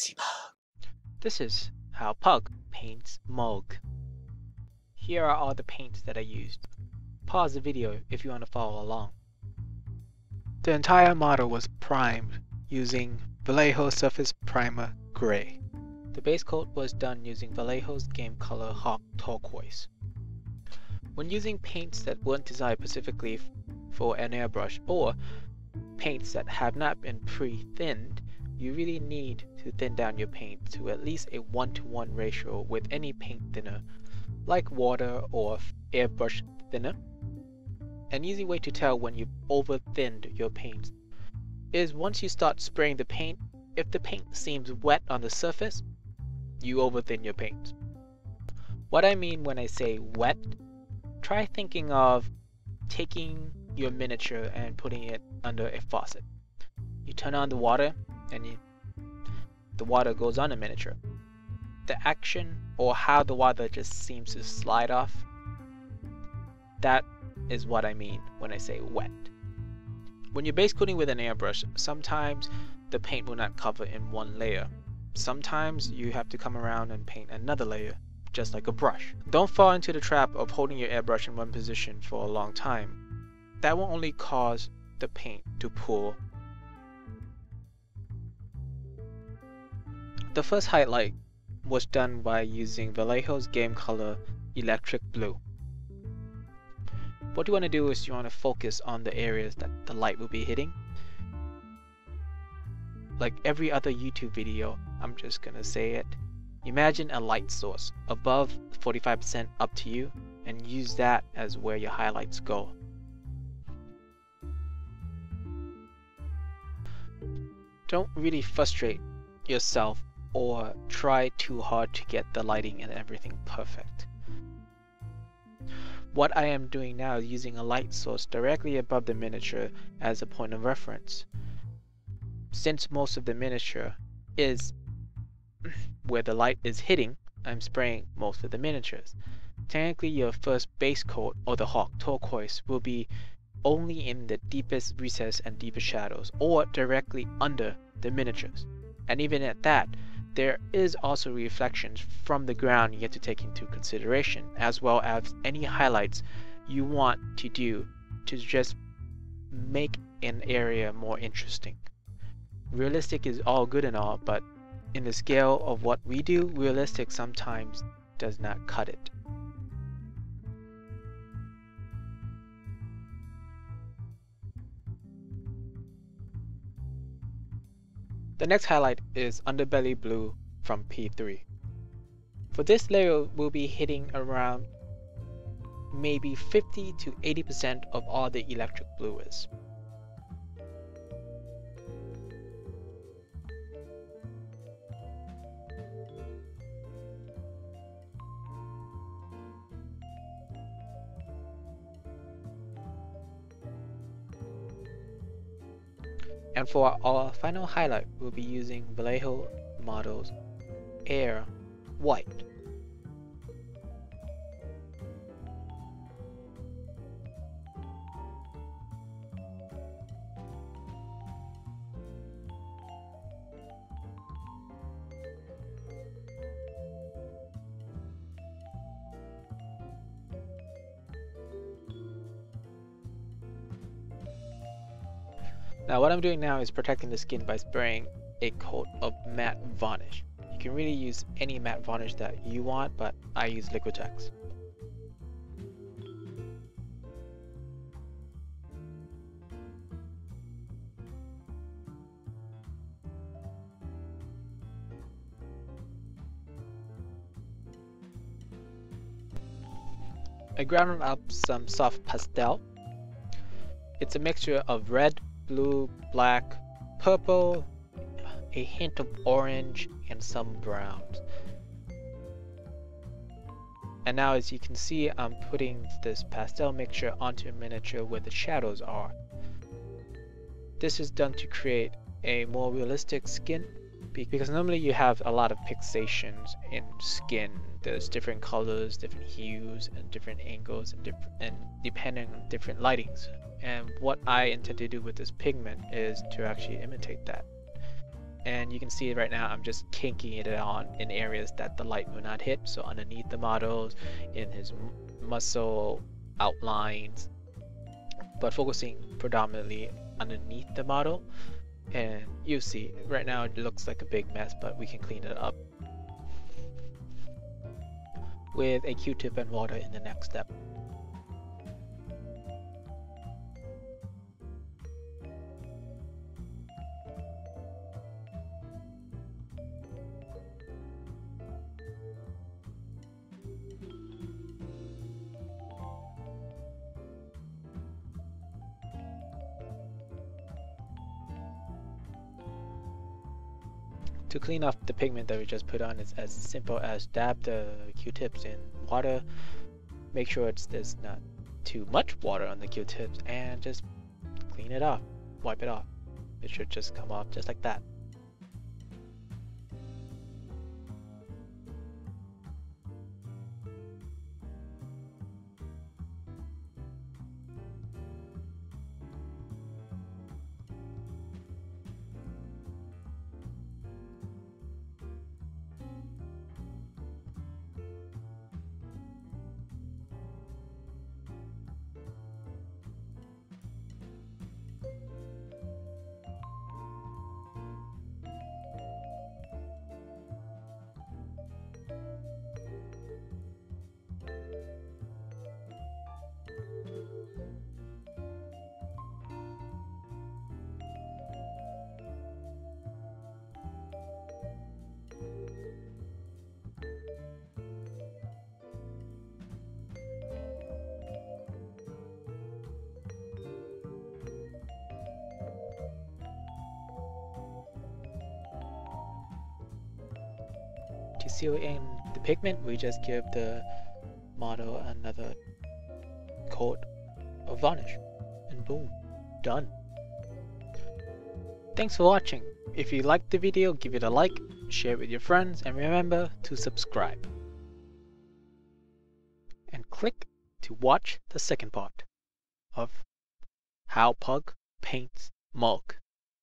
Crazy Pug. This is how Pug paints Mulg. Here are all the paints that I used. Pause the video if you want to follow along. The entire model was primed using Vallejo Surface Primer Gray. The base coat was done using Vallejo's game color Hawk Turquoise. When using paints that weren't designed specifically for an airbrush or paints that have not been pre-thinned, you really need to thin down your paint to at least a 1:1 ratio with any paint thinner like water or airbrush thinner. An easy way to tell when you've over-thinned your paints is once you start spraying the paint, if the paint seems wet on the surface, you over-thin your paint. What I mean when I say wet, try thinking of taking your miniature and putting it under a faucet. You turn on the water and the water goes on the miniature. The action or how the water just seems to slide off, that is what I mean when I say wet. When you're base coating with an airbrush, sometimes the paint will not cover in one layer. Sometimes you have to come around and paint another layer, just like a brush. Don't fall into the trap of holding your airbrush in one position for a long time. That will only cause the paint to pool. The first highlight was done by using Vallejo's game color Electric Blue. What you want to do is you want to focus on the areas that the light will be hitting. Like every other YouTube video, I'm just gonna say it. Imagine a light source above 45% up to you and use that as where your highlights go. Don't really frustrate yourself or try too hard to get the lighting and everything perfect. What I am doing now is using a light source directly above the miniature as a point of reference. Since most of the miniature is where the light is hitting, I'm spraying most of the miniatures. Technically your first base coat or the Hawk Turquoise will be only in the deepest recess and deepest shadows or directly under the miniatures. And even at that, there is also reflections from the ground you have to take into consideration, as well as any highlights you want to do to just make an area more interesting. Realistic is all good and all, but in the scale of what we do, realistic sometimes does not cut it. The next highlight is Underbelly Blue from P3. For this layer, we'll be hitting around maybe 50 to 80% of all the electric blue is. And for our final highlight, we'll be using Vallejo Model's Air White. Now what I'm doing now is protecting the skin by spraying a coat of matte varnish. You can really use any matte varnish that you want, but I use Liquitex. I ground up some soft pastel. It's a mixture of red, blue, black, purple, a hint of orange, and some browns. And now as you can see, I'm putting this pastel mixture onto a miniature where the shadows are. This is done to create a more realistic skin, because normally you have a lot of pixelations in skin. There's different colors, different hues, and different angles, and depending on different lightings. And what I intend to do with this pigment is to actually imitate that. And you can see right now I'm just kinking it on in areas that the light will not hit. So underneath the models, in his muscle outlines, but focusing predominantly underneath the model. And you see right now it looks like a big mess, but we can clean it up with a Q-tip and water in the next step. To clean off the pigment that we just put on, it's as simple as dab the Q-tips in water. Make sure there's not too much water on the Q-tips, and just clean it off, wipe it off. It should just come off just like that. To seal in the pigment, we just give the model another coat of varnish, and boom, done. Thanks for watching. If you liked the video, give it a like, share it with your friends, and remember to subscribe. And click to watch the second part of how Pug paints Mulg.